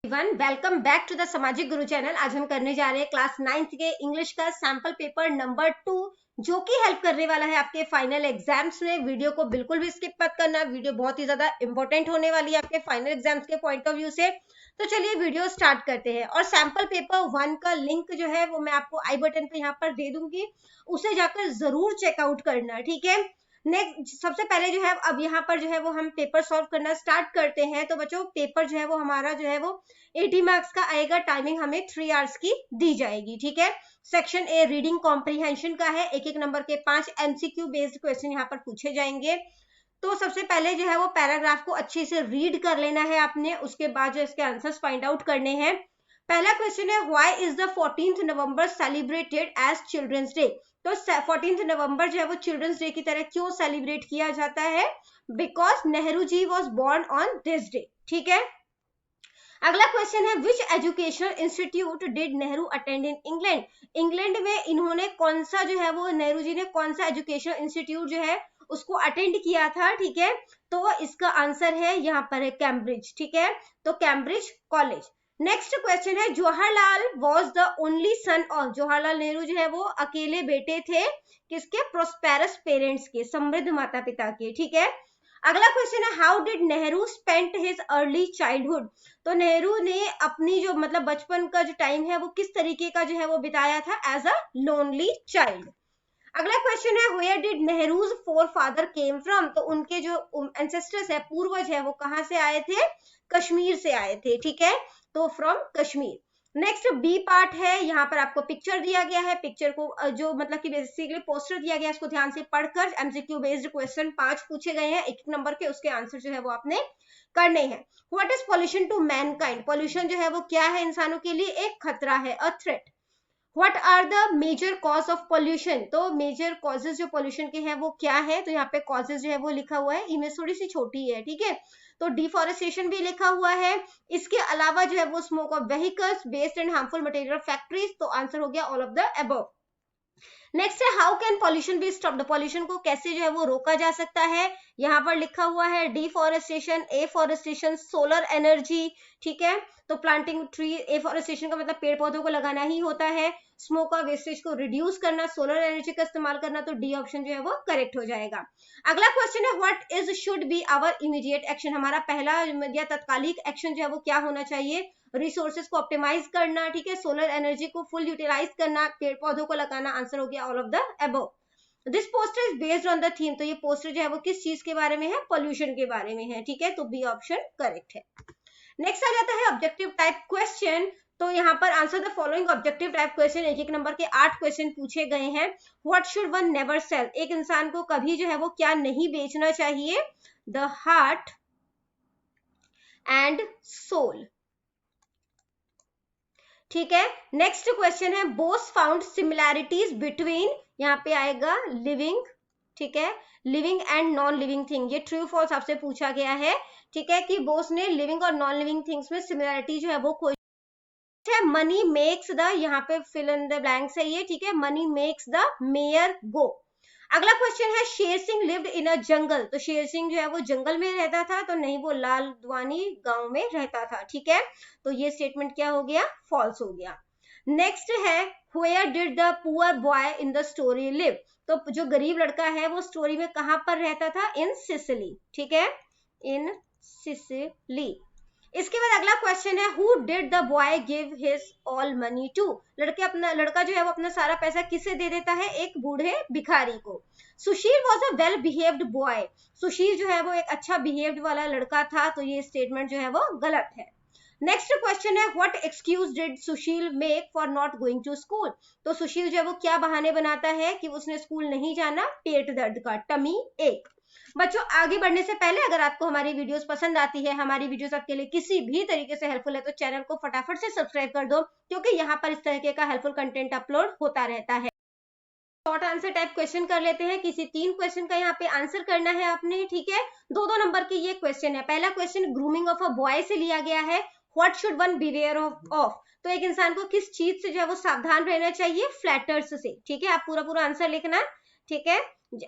Welcome back to the सामाजिक गुरु channel. आज हम करने जा रहे हैं क्लास 9th के इंग्लिश का सैंपल पेपर नंबर 2, जो कि हेल्प करने वाला है आपके फाइनल एग्जाम्स में। वीडियो को बिल्कुल भी स्किप मत करना, वीडियो बहुत ही ज्यादा इंपॉर्टेंट होने वाली है आपके फाइनल एग्जाम्स के पॉइंट ऑफ व्यू से। तो चलिए वीडियो स्टार्ट करते हैं। और सैंपल पेपर 1 का लिंक जो है वो मैं आपको आई बटन पे यहाँ पर दे दूंगी, उसे जाकर जरूर चेकआउट करना, ठीक है। नेक्स्ट, सबसे पहले जो है अब यहाँ पर जो है वो हम पेपर सॉल्व करना स्टार्ट करते हैं। तो बच्चों पेपर जो है वो हमारा जो है वो 80 मार्क्स का आएगा। टाइमिंग हमें 3 आवर्स की दी जाएगी, ठीक है। सेक्शन ए रीडिंग कॉम्प्रीहेंशन का है। एक एक नंबर के 5 एमसीक्यू बेस्ड क्वेश्चन यहाँ पर पूछे जाएंगे। तो सबसे पहले जो है वो पैराग्राफ को अच्छे से रीड कर लेना है आपने, उसके बाद जो इसके आंसर्स फाइंड आउट करने हैं। पहला क्वेश्चन है, why is the 14th November celebrated as children's day. तो 14th नवंबर जो है वो चिल्ड्रंस डे की तरह क्यों सेलिब्रेट किया जाता है? Because Nehru ji was born on this day, ठीक है। अगला क्वेश्चन है, which educational institute did Nehru attend in England. England में इन्होंने कौन सा जो है वो नेहरू जी ने कौन सा एजुकेशनल इंस्टीट्यूट जो है उसको अटेंड किया था, ठीक है। तो इसका आंसर है यहाँ पर है कैम्ब्रिज, ठीक है। तो कैम्ब्रिज कॉलेज। नेक्स्ट क्वेश्चन है, Jawaharlal was the only son of. Jawaharlal Nehru जो है वो अकेले बेटे थे किसके? प्रोस्पेरस पेरेंट्स के, समृद्ध माता पिता के, ठीक है। अगला क्वेश्चन है, how did Nehru spent his early childhood. तो नेहरू ने अपनी जो मतलब बचपन का जो टाइम है वो किस तरीके का जो है वो बिताया था? As a lonely child. अगला क्वेश्चन है, where did Nehru's forefather came from. तो उनके जो एंसेस्टर्स है, पूर्वज है, वो कहाँ से आए थे? कश्मीर से आए थे, ठीक है। तो from Kashmir. Next B part है, यहाँ पर आपको पिक्चर दिया गया है। पिक्चर को जो मतलब कि बेसिकली पोस्टर दिया गया है, इसको ध्यान से पढ़कर एमसीक्यू बेस्ड क्वेश्चन 5 पूछे गए हैं, एक नंबर के, उसके आंसर जो है वो आपने करने हैं। What is pollution to mankind. Pollution जो है वो क्या है? इंसानों के लिए एक खतरा है, a threat. What are the major cause of pollution। तो मेजर कॉजेज जो पोल्यूशन के हैं वो क्या है? तो यहाँ पे कॉजेज जो है वो लिखा हुआ है, इमेज थोड़ी सी छोटी है, ठीक है। तो डिफॉरेस्टेशन भी लिखा हुआ है। इसके अलावा जो है वो smoke of vehicles, waste and harmful material factories. तो आंसर हो गया all of the above. Next है, how can pollution be stopped. Pollution को कैसे जो है वो रोका जा सकता है? यहाँ पर लिखा हुआ है डिफॉरेस्टेशन, एफॉरेस्टेशन, सोलर एनर्जी, ठीक है। तो प्लांटिंग ट्री, एफॉरेस्टेशन का मतलब पेड़ पौधों को लगाना ही होता है। स्मोक और वेस्टेज को रिड्यूस करना, सोलर एनर्जी का इस्तेमाल करना। तो डी ऑप्शन जो है वो करेक्ट हो जाएगा। अगला क्वेश्चन है, what is should be our immediate action. हमारा पहला या तत्कालिक एक्शन जो है वो क्या होना चाहिए? रिसोर्सेज को ऑप्टिमाइज करना, ठीक है, सोलर एनर्जी को फुल यूटिलाइज करना, पेड़ पौधों को लगाना। आंसर हो गया all of the above. This poster is based on the theme. तो ये पोस्टर जो है वो किस चीज के बारे में है? पॉल्यूशन के बारे में है, ठीक है। तो बी ऑप्शन करेक्ट है। नेक्स्ट आ जाता है ऑब्जेक्टिव टाइप क्वेश्चन। तो यहाँ पर answer the following objective type question, एक एक नंबर के 8 क्वेश्चन पूछे गए हैं। What should one never cell. एक इंसान को कभी जो है वो क्या नहीं बेचना चाहिए? द हार्ट एंड सोल, ठीक है। नेक्स्ट क्वेश्चन है, बोस फाउंड सिमिलैरिटीज बिटवीन, यहाँ पे आएगा लिविंग, ठीक है, living and non living thing. ये ट्रू फॉल्स आपसे पूछा गया है, ठीक है, कि बोस ने लिविंग और नॉन लिविंग थिंग्स में सिमिलैरिटी जो है वो कोई है। मनी मेक्स द, यहाँ पे फिल इन द ब्लैंक्स है ये, ठीक है, मनी मेक्स द मेयर गो। अगला क्वेश्चन है, शेर सिंह लिव्ड इन अ जंगल। तो शेर सिंह जो है वो जंगल में रहता था, तो नहीं, वो लालद्वानी गांव में रहता था, ठीक है। तो ये स्टेटमेंट क्या हो गया? फॉल्स हो गया। नेक्स्ट है, where did the poor boy in the story live. तो जो गरीब लड़का है वो स्टोरी में कहां पर रहता था? इन सिसिली, ठीक है, इन सिसिली। इसके बाद अगला क्वेश्चन है, who did the boy give his all money to. लड़का जो है वो अपना सारा पैसा किसे दे देता है? एक बूढ़े भिखारी को। Sushil was a well behaved boy. Sushil जो है वो एक अच्छा बिहेव्ड वाला लड़का था। तो ये स्टेटमेंट जो है वो गलत है। नेक्स्ट क्वेश्चन है, what excuse did Sushil make for not going to school. तो सुशील जो है वो क्या बहाने बनाता है कि उसने स्कूल नहीं जाना? पेट दर्द का, टमी एक। बच्चों आगे बढ़ने से पहले अगर आपको हमारी वीडियोस पसंद आती है, हमारी वीडियोस आपके लिए किसी भी तरीके से हेल्पफुल है, तो चैनल को फटाफट से सब्सक्राइब कर दो, क्योंकि यहाँ पर इस तरीके का हेल्पफुल कंटेंट अपलोड होता रहता है। शॉर्ट आंसर टाइप क्वेश्चन कर लेते हैं। किसी 3 क्वेश्चन का यहाँ पे आंसर करना है आपने, ठीक है। 2-2 नंबर के ये क्वेश्चन है। पहला question grooming of a boy से लिया गया है। What should one beware of. तो एक इंसान को किस चीज से जो है वो सावधान रहना चाहिए? फ्लैटर्स से, ठीक है। आप पूरा पूरा आंसर लिखना, ठीक है।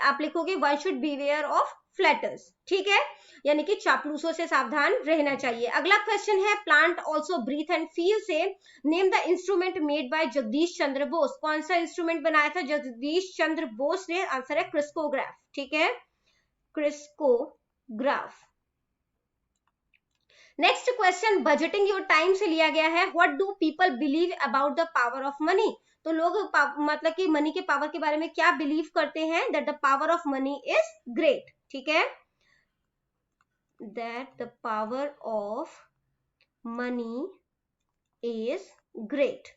आप लिखोगे one should beware of flutters, ठीक है, यानी कि चापलूसों से सावधान रहना चाहिए। अगला क्वेश्चन है plant also breathe and feel से name the instrument made by Jagadish Chandra Bose. कौन सा इंस्ट्रूमेंट बनाया था जगदीश चंद्र बोस ने? आंसर है क्रिस्कोग्राफ, ठीक है, crescograph. Next question budgeting your time से लिया गया है। What do people believe about the power of money? तो लोग मतलब कि मनी के पावर के बारे में क्या बिलीव करते हैं? That the power of money is great, ठीक है, that the power of money is great.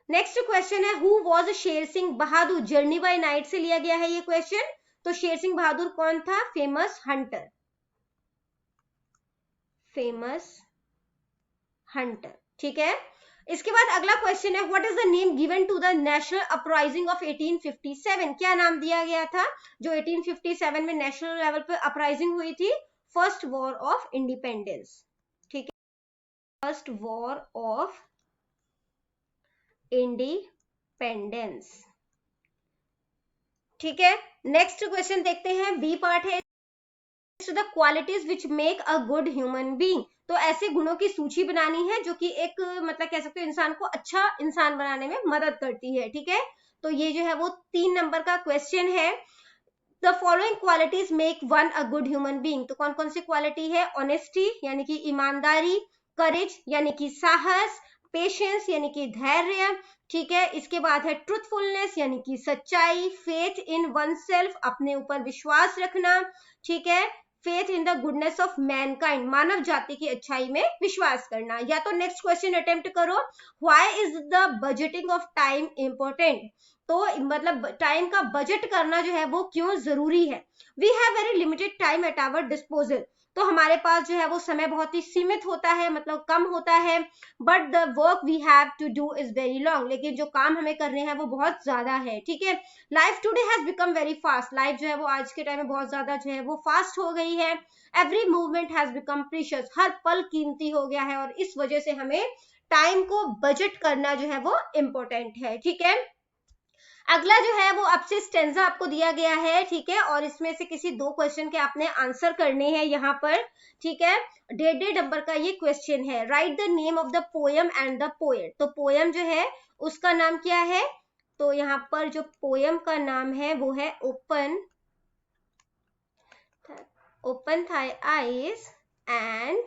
Next question है who was Sher Singh Bahadur? Journey bye night से लिया गया है ये क्वेश्चन। तो शेर सिंह बहादुर कौन था? फेमस हंटर, फेमस हंटर, ठीक है। इसके बाद अगला क्वेश्चन है what is the name given to the national uprising of 1857? क्या नाम दिया गया था जो 1857 में नेशनल लेवल पर अपराइजिंग हुई थी? फर्स्ट वॉर ऑफ इंडिपेंडेंस, ठीक है, फर्स्ट वॉर ऑफ इंडिपेंडेंस, ठीक है। नेक्स्ट क्वेश्चन देखते हैं, बी पार्ट है the qualities which make a good human being. तो ऐसे गुणों की सूची बनानी है जो कि एक मतलब कह सकते हो इंसान को अच्छा इंसान बनाने में मदद करती है, ठीक है। तो ये जो है वो 3 नंबर का क्वेश्चन है। The following qualities make one a good human being. तो कौन कौन सी क्वालिटी है? ऑनेस्टी यानी कि ईमानदारी, करेज यानी कि साहस, पेशेंस यानी कि धैर्य, ठीक है। इसके बाद है ट्रूथफुलनेस यानी कि सच्चाई, फेथ इन वन सेल्फ अपने ऊपर विश्वास रखना, ठीक है, faith in the goodness of mankind मानव जाति की अच्छाई में विश्वास करना। या तो नेक्स्ट क्वेश्चन अटेम्प्ट करो, why is the budgeting of time important? तो मतलब टाइम का बजट करना जो है वो क्यों जरूरी है? We have very limited time at our disposal. तो हमारे पास जो है वो समय बहुत ही सीमित होता है, मतलब कम होता है, but the work we have to do is very long. लेकिन जो काम हमें करने हैं वो बहुत ज्यादा है, ठीक है। Life today has become very fast. Life जो है वो आज के टाइम में बहुत ज्यादा जो है वो फास्ट हो गई है। Every movement has become precious. हर पल कीमती हो गया है और इस वजह से हमें टाइम को बजट करना जो है वो इम्पोर्टेंट है, ठीक है। अगला जो है वो आपसे स्टेंजा आपको दिया गया है, ठीक है, और इसमें से किसी 2 क्वेश्चन के आपने आंसर करने हैं यहाँ पर, ठीक है। 1.5 नंबर का ये क्वेश्चन है। Right the name of the poem and the poet. तो पोयम जो है उसका नाम क्या है? तो यहाँ पर जो पोयम का नाम है वो है open thy eyes and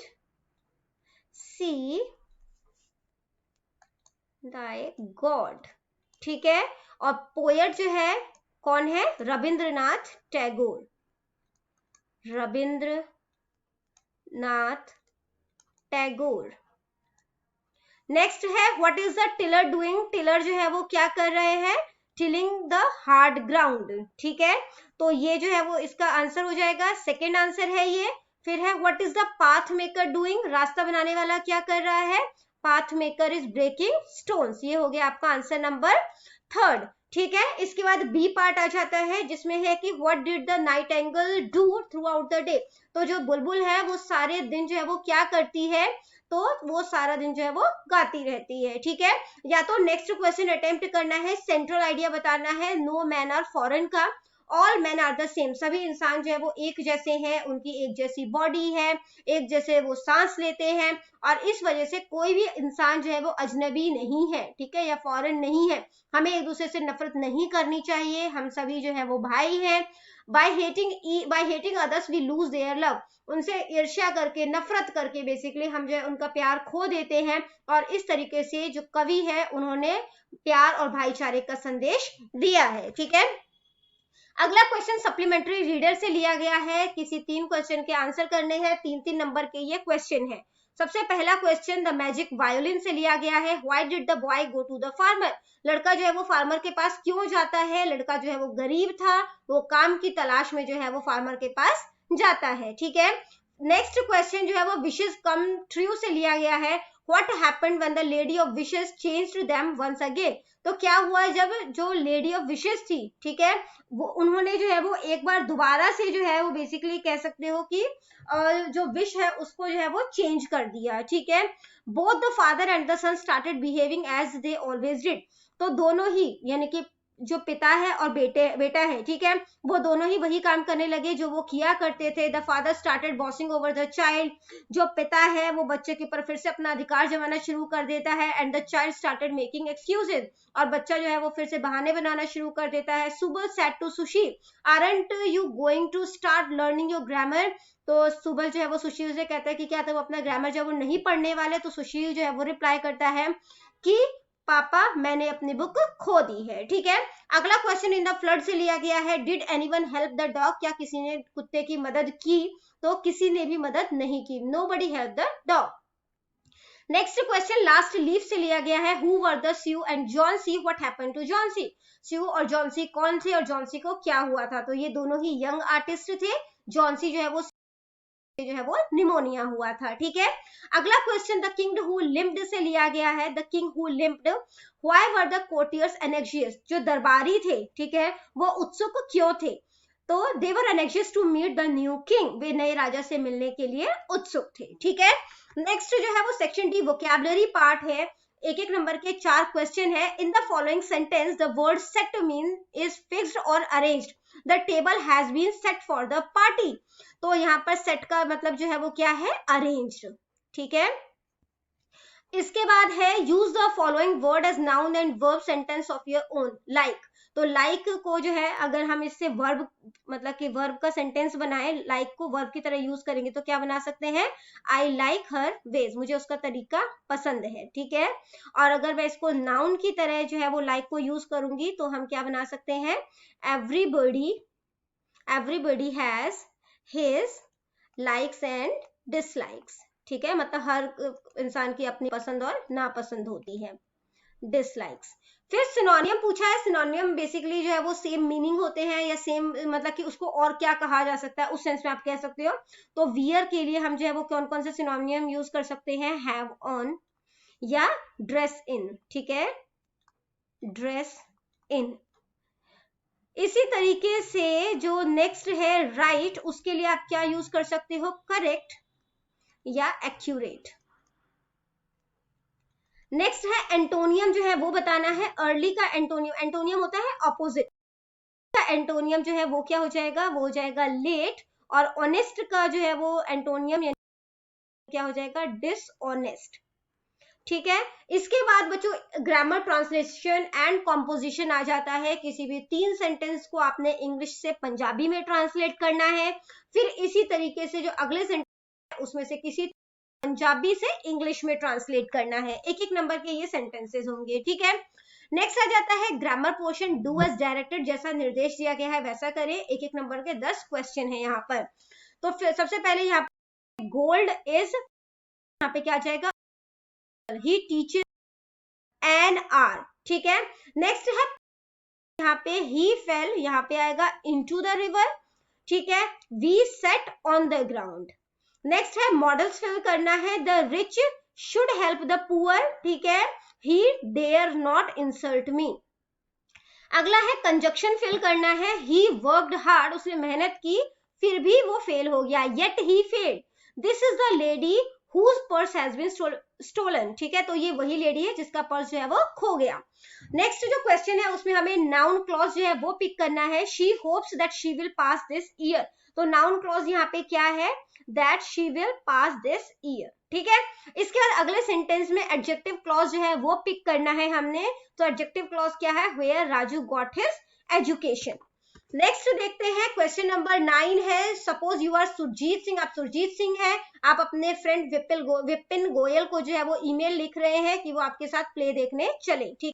see thy God, ठीक है। और पोएट जो है कौन है? रविंद्रनाथ टैगोर, रविंद्रनाथ टैगोर। नेक्स्ट है what is the tiller doing? Tiller जो है वो क्या कर रहे हैं? टिलिंग द हार्ड ग्राउंड, ठीक है। तो ये जो है वो इसका आंसर हो जाएगा, सेकेंड आंसर है ये। फिर है what is the path maker doing? रास्ता बनाने वाला क्या कर रहा है? Path maker is breaking stones. ये हो गया आपका आंसर नंबर 3, ठीक है। इसके बाद बी पार्ट आ जाता है जिसमें है कि what did the Nightingale do through out the day? तो जो बुलबुल है वो सारे दिन जो है वो क्या करती है? तो वो सारा दिन जो है वो गाती रहती है, ठीक है। या तो नेक्स्ट क्वेश्चन अटेम्प्ट करना है, सेंट्रल आइडिया बताना है, नो मैन आर फॉरेन का। All man are the same. सभी इंसान जो है वो एक जैसे हैं, उनकी एक जैसी बॉडी है, एक जैसे वो सांस लेते हैं, और इस वजह से कोई भी इंसान जो है वो अजनबी नहीं है, ठीक है, या फॉरेन नहीं है। हमें एक दूसरे से नफरत नहीं करनी चाहिए, हम सभी जो है वो भाई हैं। By hating others we lose their love. उनसे ईर्ष्या करके, नफरत करके बेसिकली हम जो है उनका प्यार खो देते हैं। और इस तरीके से जो कवि है उन्होंने प्यार और भाईचारे का संदेश दिया है, ठीक है। अगला क्वेश्चन सप्लीमेंट्री रीडर से लिया गया है। किसी 3 क्वेश्चन के आंसर करने हैं, 3-3 नंबर के ये क्वेश्चन है। सबसे पहला क्वेश्चन द मैजिक वायोलिन से लिया गया है। Why did the boy go to the farmer? लड़का जो है वो फार्मर के पास क्यों जाता है? लड़का जो है वो गरीब था, वो काम की तलाश में जो है वो फार्मर के पास जाता है, ठीक है। नेक्स्ट क्वेश्चन जो है वो विशेस कम ट्रू से लिया गया है। What happened when the lady of wishes changed them once again? तो क्या हुआ जब जो लेडी ऑफ विशेस थी, ठीक है, वो उन्होंने जो है वो एक बार दोबारा से जो है वो बेसिकली कह सकते हो कि जो विश है उसको जो है वो चेंज कर दिया, ठीक है। Both the father and the son started behaving as they always did. तो दोनों ही यानी कि जो पिता है और बेटा है, ठीक है, वो दोनों ही वही काम करने लगे जो वो किया करते थे। The father started bossing over the child, जो पिता है वो बच्चे के ऊपर फिर से अपना अधिकार जमाना शुरू कर देता है। And the child started making excuses, और बच्चा जो है वो फिर से बहाने बनाना शुरू कर देता है। Subal said to Sushi, aren't you going to start learning your grammar, तो सुबल जो है वो सुशील से कहता है कि क्या तुम अपना ग्रामर जो है वो नहीं पढ़ने वाले, तो सुशील जो है वो रिप्लाई करता है कि पापा मैंने अपनी बुक खो दी है, ठीक है। अगला क्वेश्चन इन द फ्लड से लिया गया है। Did anyone help the dog, क्या किसी ने कुत्ते की मदद की, तो किसी ने भी मदद नहीं की, nobody help the dog. Next question last leaf से लिया गया है। Who were the Sue and Johnsy, what happened to Johnsy, Sue और जॉन सी कौन थे और जॉन सी को क्या हुआ था, तो ये दोनों ही यंग आर्टिस्ट थे। जॉन सी जो है वो निमोनिया हुआ था, ठीक है। अगला question the king who limped से लिया गया है। The king who limped, why were the courtiers anxious, जो दरबारी थे, ठीक है, वो उत्सुक क्यों थे, तो they were anxious to meet the new king, वे नए राजा से मिलने के लिए उत्सुक थे, ठीक है। नेक्स्ट जो है वो सेक्शन डी वोकैबुलरी पार्ट है। एक एक नंबर के 4 क्वेश्चन है। In the following sentence the word set mean is fixed और arranged, the table has been set for the party, तो यहाँ पर सेट का मतलब जो है वो क्या है, अरेंज्ड, ठीक है। इसके बाद है use the following word as noun and verb sentence of your own, like, तो लाइक को जो है अगर हम इससे वर्ब मतलब कि वर्ब का सेंटेंस बनाए, लाइक को वर्ब की तरह यूज करेंगे तो क्या बना सकते हैं, आई लाइक हर वेज, मुझे उसका तरीका पसंद है, ठीक है। और अगर मैं इसको नाउन की तरह जो है वो लाइक को यूज करूंगी तो हम क्या बना सकते हैं, everybody has his likes and dislikes, ठीक है, मतलब हर इंसान की अपनी पसंद और नापसंद होती है, डिसलाइक्स। फिर सिनोनियम पूछा है। सिनोनियम बेसिकली जो है वो सेम मीनिंग होते हैं या सेम मतलब कि उसको और क्या कहा जा सकता है, उस सेंस में आप कह सकते हो। तो वियर के लिए हम जो है वो कौन कौन से सिनोनियम यूज कर सकते हैं, हैव ऑन या ड्रेस इन, ठीक है, ड्रेस इन। इसी तरीके से जो नेक्स्ट है राइट, उसके लिए आप क्या यूज कर सकते हो, करेक्ट या एक्यूरेट। नेक्स्ट है एंटोनियम, जो है वो बताना है। अर्ली का एंटोनियम होता है ऑपोजिट का, एंटोनियम जो है वो क्या हो जाएगा, वो हो जाएगा लेट। और ऑनेस्ट का जो है वो एंटोनियम क्या हो जाएगा, डिसऑनेस्ट, ठीक है। इसके बाद बच्चों ग्रामर, ट्रांसलेशन एंड कॉम्पोजिशन आ जाता है। किसी भी 3 सेंटेंस को आपने इंग्लिश से पंजाबी में ट्रांसलेट करना है, फिर इसी तरीके से जो अगले सेंटेंस उसमें से किसी पंजाबी से इंग्लिश में ट्रांसलेट करना है। एक एक नंबर के ये सेंटेंसेस होंगे, ठीक है। नेक्स्ट आ जाता है grammar portion, do as directed, जैसा निर्देश दिया गया है वैसा करें। एक एक नंबर के 10 क्वेश्चन है यहाँ पर। तो फिर सबसे पहले यहाँ पे गोल्ड इज, यहाँ पे क्या आ जाएगा, ही टीचेस एन आर, ठीक है। नेक्स्ट है यहाँ पे ही फेल, यहाँ पे आएगा इनटू द रिवर, ठीक है। We set on the ground. Next है मॉडल्स फिल करना है। The rich should help the poor, ठीक है, he dare not insult me. अगला है कंजक्शन फिल करना है। ही वर्कड हार्ड, उसने मेहनत की फिर भी वो फेल हो गया, yet he failed. This is the lady whose purse has been stolen, ठीक है, तो ये वही लेडी है जिसका पर्स जो है वो खो गया। नेक्स्ट जो क्वेश्चन है उसमें हमें नाउन क्लॉज जो है वो पिक करना है। She hopes that she will pass this year, तो नाउन क्लॉज यहाँ पे क्या है, that she will pass this year, ठीक है। इसके बाद अगले सेंटेंस में एडजेक्टिव क्लॉज जो है वो पिक करना है हमने। तो एडजेक्टिव क्लॉज क्या है, where Raju got his education. Next देखते हैं क्वेश्चन नंबर 9 है। Suppose you are Surjit Singh, आप सुरजीत सिंह है, आप अपने फ्रेंड विपिन गोयल को जो है वो ईमेल लिख रहे हैं कि वो आपके साथ प्ले देखने चले, ठीक।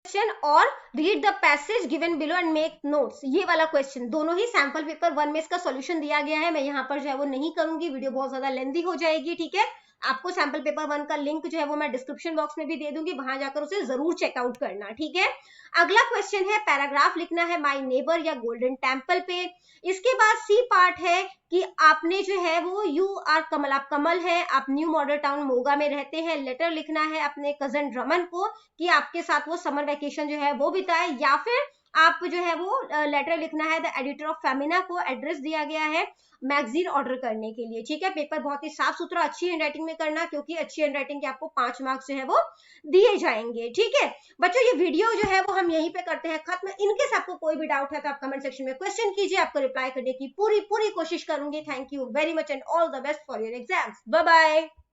क्वेश्चन और read the passage given below and make notes, ये वाला क्वेश्चन दोनों ही सैंपल पेपर 1 में इसका सॉल्यूशन दिया गया है। मैं यहाँ पर जो है वो नहीं करूंगी, वीडियो बहुत ज्यादा लेंथी हो जाएगी, ठीक है। आपको सैंपल पेपर 1 का लिंक जो है वो मैं डिस्क्रिप्शन बॉक्स में भी दे दूंगी, वहां जाकर उसे जरूर चेकआउट करना, ठीक है। अगला क्वेश्चन है पैराग्राफ लिखना है माय नेबर या गोल्डन टेम्पल पे। इसके बाद सी पार्ट है कि आपने जो है वो यू आर कमल, आप कमल है, आप न्यू मॉडल टाउन मोगा में रहते हैं। लेटर लिखना है अपने कजन रमन को कि आपके साथ वो समर वेकेशन जो है वो बिताए, या फिर आप जो है वो लेटर लिखना है द एडिटर ऑफ फेमिना को, एड्रेस दिया गया है। मैगजीन ऑर्डर करने के लिए। ठीक है, पेपर बहुत ही साफ सुथरा अच्छी हैंडराइटिंग में करना, क्योंकि अच्छी हैंडराइटिंग के आपको 5 मार्क्स जो है वो दिए जाएंगे। ठीक है बच्चों, ये वीडियो जो है वो हम यहीं पे करते हैं खत्म। इनकेस आपको कोई भी डाउट है तो आप कमेंट सेक्शन में क्वेश्चन कीजिए, आपको रिप्लाई करने की पूरी पूरी कोशिश करूंगी। Thank you very much and all the best for your exams. Bye bye.